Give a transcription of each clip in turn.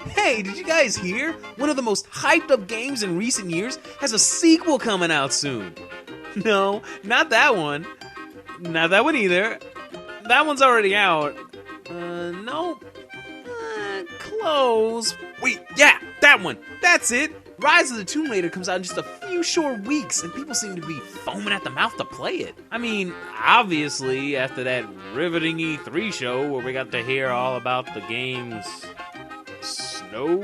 Hey, did you guys hear? One of the most hyped up games in recent years has a sequel coming out soon. No, not that one. Not that one either. That one's already out. Nope. Close. Wait, yeah, that one. That's it. Rise of the Tomb Raider comes out in just a few short weeks, and people seem to be foaming at the mouth to play it. I mean, obviously, after that riveting E3 show where we got to hear all about the game's snow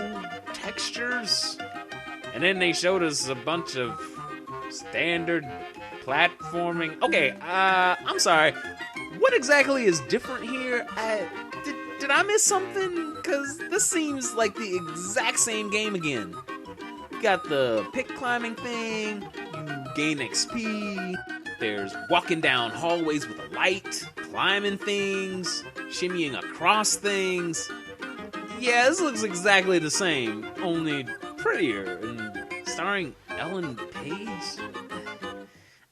textures, and then they showed us a bunch of standard platforming. Okay, I'm sorry. What exactly is different here? Did I miss something? Because this seems like the exact same game again. You got the pick climbing thing, you gain XP, there's walking down hallways with a light, climbing things, shimmying across things. Yeah, this looks exactly the same, only prettier, and starring Ellen Page.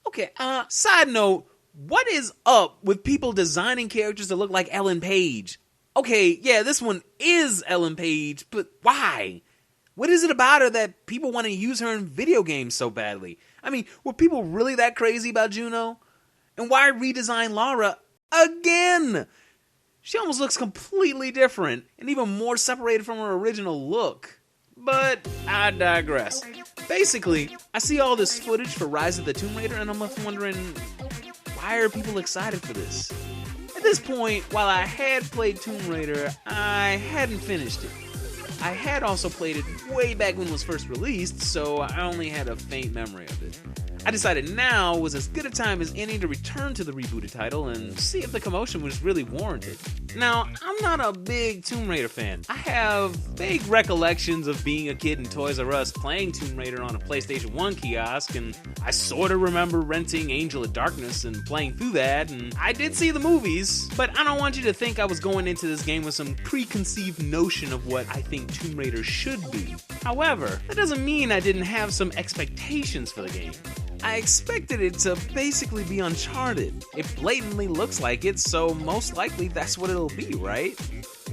Okay, side note, what is up with people designing characters to look like Ellen Page? Okay, yeah, this one is Ellen Page, but why? What is it about her that people want to use her in video games so badly? I mean, were people really that crazy about Juno? And why redesign Lara again? She almost looks completely different, and even more separated from her original look. But I digress. Basically, I see all this footage for Rise of the Tomb Raider, and I'm left wondering, why are people excited for this? At this point, while I had played Tomb Raider, I hadn't finished it. I had also played it way back when it was first released, so I only had a faint memory of it. I decided now was as good a time as any to return to the rebooted title and see if the commotion was really warranted. Now, I'm not a big Tomb Raider fan. I have vague recollections of being a kid in Toys R Us playing Tomb Raider on a PlayStation 1 kiosk, and I sorta remember renting Angel of Darkness and playing through that, and I did see the movies, but I don't want you to think I was going into this game with some preconceived notion of what I think Tomb Raider should be. However, that doesn't mean I didn't have some expectations for the game. I expected it to basically be Uncharted. It blatantly looks like it, so most likely that's what it'll be, right?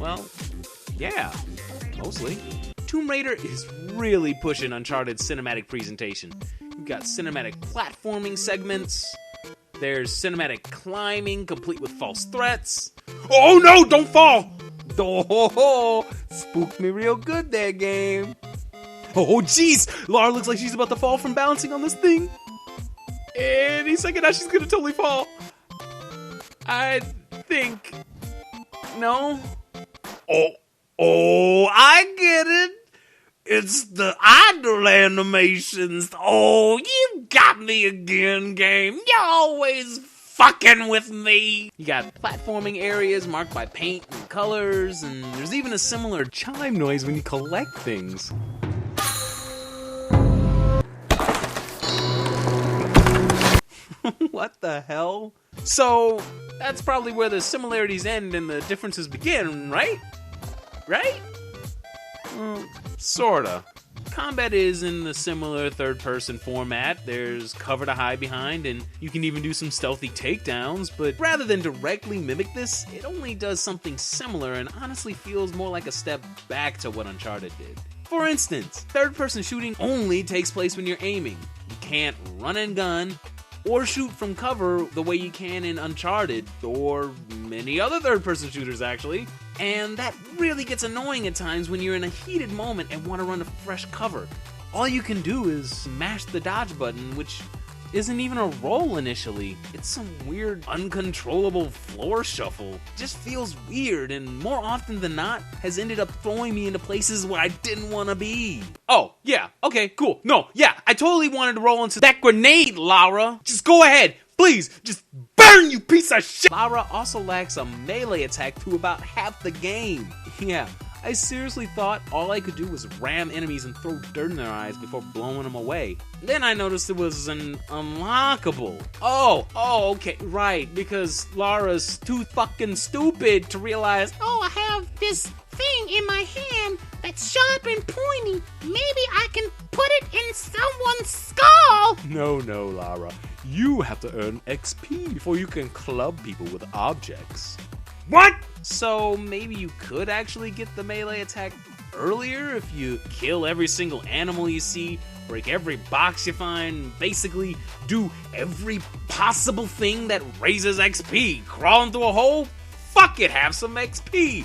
Well, yeah, mostly. Tomb Raider is really pushing Uncharted's cinematic presentation. You've got cinematic platforming segments, there's cinematic climbing complete with false threats. Oh no, don't fall! Oh, spooked me real good there, game. Oh jeez, Lara looks like she's about to fall from bouncing on this thing. Any second now she's gonna totally fall. I think... No? Oh, I get it. It's the idle animations. Oh, you got me again, game. You're always fucking with me. You got platforming areas marked by paint and colors, and there's even a similar chime noise when you collect things. What the hell? So, that's probably where the similarities end and the differences begin, right? Right? Sorta. Combat is in the similar third-person format. There's cover to hide behind, and you can even do some stealthy takedowns, but rather than directly mimic this, it only does something similar and honestly feels more like a step back to what Uncharted did. For instance, third-person shooting only takes place when you're aiming. You can't run and gun, or shoot from cover the way you can in Uncharted, or many other third-person shooters actually. And that really gets annoying at times when you're in a heated moment and want to run a fresh cover. All you can do is mash the dodge button, which isn't even a roll initially. It's some weird, uncontrollable floor shuffle. It just feels weird, and more often than not, has ended up throwing me into places where I didn't want to be. Oh, yeah, okay, cool. No, yeah, I totally wanted to roll into that grenade, Lara. Just go ahead, please, just burn, you piece of shit! Lara also lacks a melee attack through about half the game. Yeah, I seriously thought all I could do was ram enemies and throw dirt in their eyes before blowing them away. Then I noticed it was an unlockable. Oh, okay, right, because Lara's too fucking stupid to realize, oh, I have this thing in my hand that's sharp and pointy. Maybe I can put it in someone's skull. No, Lara. You have to earn XP before you can club people with objects. What? So maybe you could actually get the melee attack earlier if you kill every single animal you see, break every box you find, basically do every possible thing that raises XP. Crawl into a hole? Fuck it, have some XP.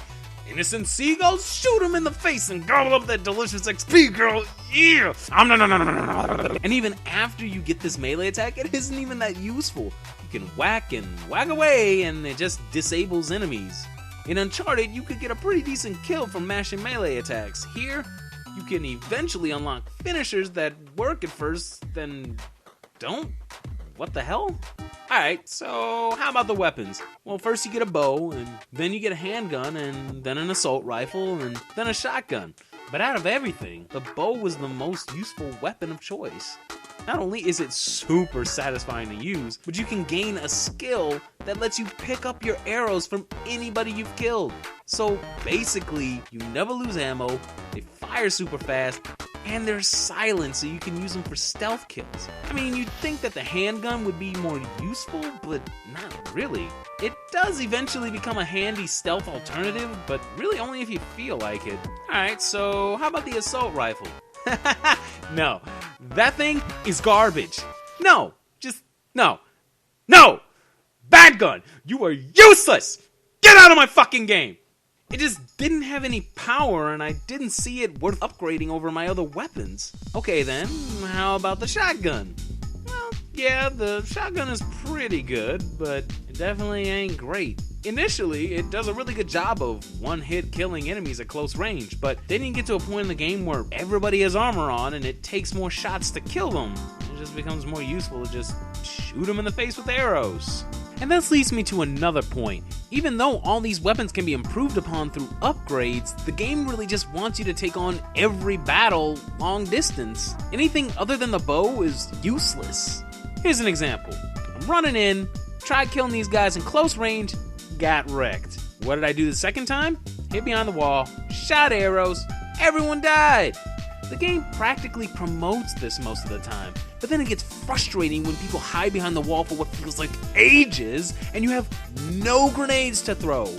Innocent seagulls? Shoot them in the face and gobble up that delicious XP, girl. Yeah. And even after you get this melee attack, it isn't even that useful. You can whack and whack away and it just disables enemies. In Uncharted, you could get a pretty decent kill from mashing melee attacks. Here, you can eventually unlock finishers that work at first, then don't? What the hell? Alright, so how about the weapons? Well, first you get a bow, and then you get a handgun, and then an assault rifle, and then a shotgun. But out of everything, the bow was the most useful weapon of choice. Not only is it super satisfying to use, but you can gain a skill that lets you pick up your arrows from anybody you've killed. So basically, you never lose ammo, they fire super fast, and they're silent so you can use them for stealth kills. I mean, you'd think that the handgun would be more useful, but not really. It does eventually become a handy stealth alternative, but really only if you feel like it. Alright, so how about the assault rifle? No, that thing is garbage. No, just no. No! Bad gun! You are useless! Get out of my fucking game! It just didn't have any power, and I didn't see it worth upgrading over my other weapons. Okay then, how about the shotgun? Well, yeah, the shotgun is pretty good, but it definitely ain't great. Initially, it does a really good job of one-hit killing enemies at close range, but then you get to a point in the game where everybody has armor on and it takes more shots to kill them. It just becomes more useful to just shoot them in the face with arrows. And this leads me to another point. Even though all these weapons can be improved upon through upgrades, the game really just wants you to take on every battle long distance. Anything other than the bow is useless. Here's an example. I'm running in, tried killing these guys in close range, got wrecked. What did I do the second time? Hit behind the wall, shot arrows, everyone died. The game practically promotes this most of the time, but then it gets frustrating when people hide behind the wall for what feels like ages, and you have no grenades to throw.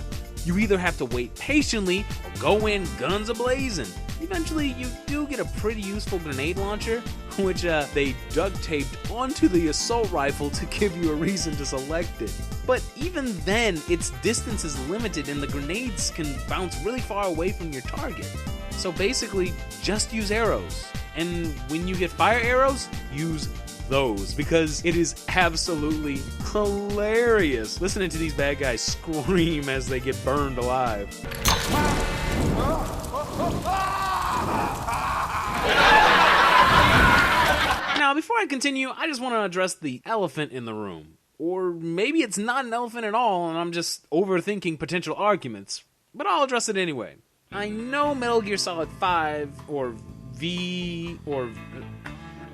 You either have to wait patiently or go in guns a-blazing. Eventually, you do get a pretty useful grenade launcher, which they duct taped onto the assault rifle to give you a reason to select it. But even then, its distance is limited and the grenades can bounce really far away from your target. So basically, just use arrows. And when you get fire arrows, use those, because it is absolutely hilarious listening to these bad guys scream as they get burned alive. Now, before I continue, I just want to address the elephant in the room. Or maybe it's not an elephant at all and I'm just overthinking potential arguments, but I'll address it anyway. I know Metal Gear Solid 5, or V, or...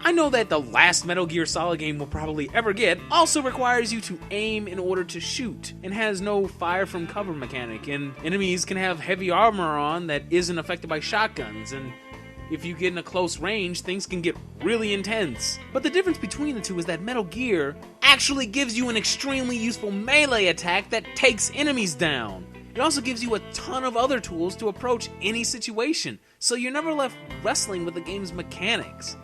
I know that the last Metal Gear Solid game we'll probably ever get also requires you to aim in order to shoot, and has no fire from cover mechanic, and enemies can have heavy armor on that isn't affected by shotguns, and if you get in a close range, things can get really intense. But the difference between the two is that Metal Gear actually gives you an extremely useful melee attack that takes enemies down. It also gives you a ton of other tools to approach any situation, so you're never left wrestling with the game's mechanics.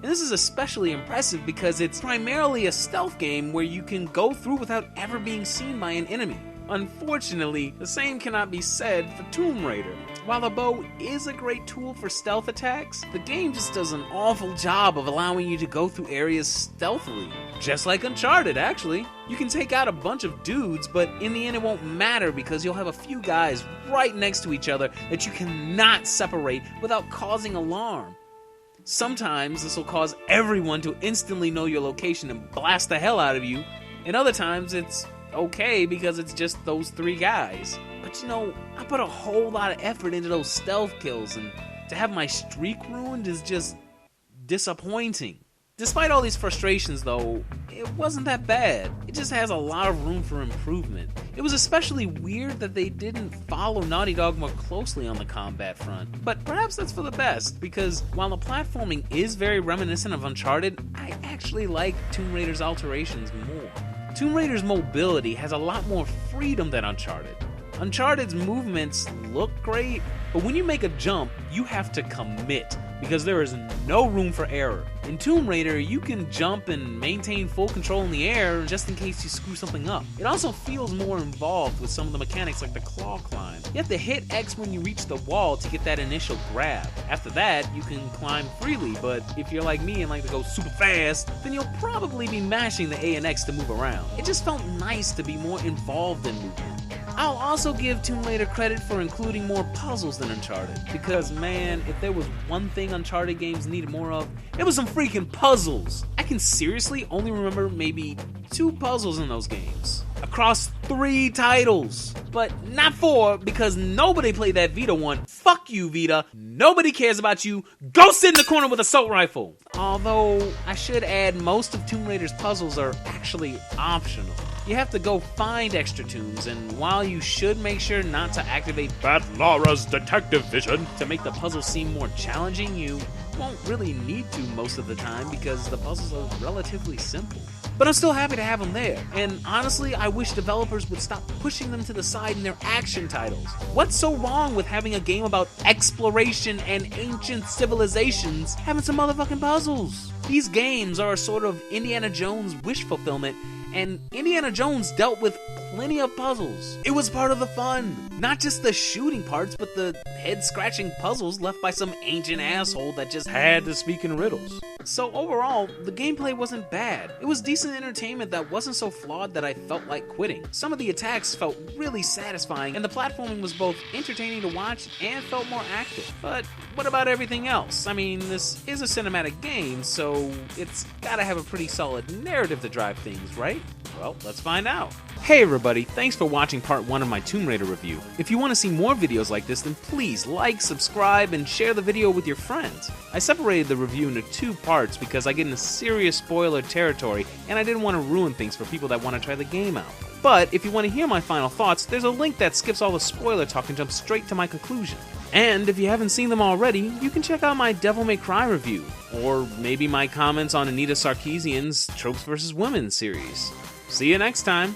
And this is especially impressive because it's primarily a stealth game where you can go through without ever being seen by an enemy. Unfortunately, the same cannot be said for Tomb Raider. While the bow is a great tool for stealth attacks, the game just does an awful job of allowing you to go through areas stealthily. Just like Uncharted, actually. You can take out a bunch of dudes, but in the end it won't matter because you'll have a few guys right next to each other that you cannot separate without causing alarm. Sometimes this will cause everyone to instantly know your location and blast the hell out of you, and other times it's okay because it's just those three guys. But you know, I put a whole lot of effort into those stealth kills, and to have my streak ruined is just disappointing. Despite all these frustrations though, it wasn't that bad. It just has a lot of room for improvement. It was especially weird that they didn't follow Naughty Dog more closely on the combat front. But perhaps that's for the best, because while the platforming is very reminiscent of Uncharted, I actually like Tomb Raider's alterations more. Tomb Raider's mobility has a lot more freedom than Uncharted. Uncharted's movements look great, But when you make a jump, you have to commit, because there is no room for error. In Tomb Raider, you can jump and maintain full control in the air just in case you screw something up. It also feels more involved with some of the mechanics like the claw climb. You have to hit X when you reach the wall to get that initial grab. After that, you can climb freely, but if you're like me and like to go super fast, then you'll probably be mashing the A and X to move around. It just felt nice to be more involved in movement. I'll also give Tomb Raider credit for including more puzzles than Uncharted, because man, if there was one thing Uncharted games needed more of, it was some freaking puzzles. I can seriously only remember maybe 2 puzzles in those games, across 3 titles. But not 4, because nobody played that Vita one. Fuck you, Vita. Nobody cares about you. Go sit in the corner with an assault rifle. Although, I should add, most of Tomb Raider's puzzles are actually optional. You have to go find extra tombs, and while you should make sure not to activate Bad Laura's detective vision to make the puzzle seem more challenging, you won't really need to most of the time because the puzzles are relatively simple. But I'm still happy to have them there, and honestly, I wish developers would stop pushing them to the side in their action titles. What's so wrong with having a game about exploration and ancient civilizations having some motherfucking puzzles? These games are a sort of Indiana Jones wish fulfillment, and Indiana Jones dealt with plenty of puzzles. It was part of the fun. Not just the shooting parts, but the head-scratching puzzles left by some ancient asshole that just had to speak in riddles. So overall, the gameplay wasn't bad. It was decent entertainment that wasn't so flawed that I felt like quitting. Some of the attacks felt really satisfying, and the platforming was both entertaining to watch and felt more active. But what about everything else? I mean, this is a cinematic game, so it's gotta have a pretty solid narrative to drive things, right? Well, let's find out. Hey everybody, thanks for watching part 1 of my Tomb Raider review. If you want to see more videos like this, then please like, subscribe, and share the video with your friends. I separated the review into 2 parts because I get into serious spoiler territory and I didn't want to ruin things for people that want to try the game out. But if you want to hear my final thoughts, there's a link that skips all the spoiler talk and jumps straight to my conclusion. And if you haven't seen them already, you can check out my Devil May Cry review, or maybe my comments on Anita Sarkeesian's Tropes vs. Women series. See you next time!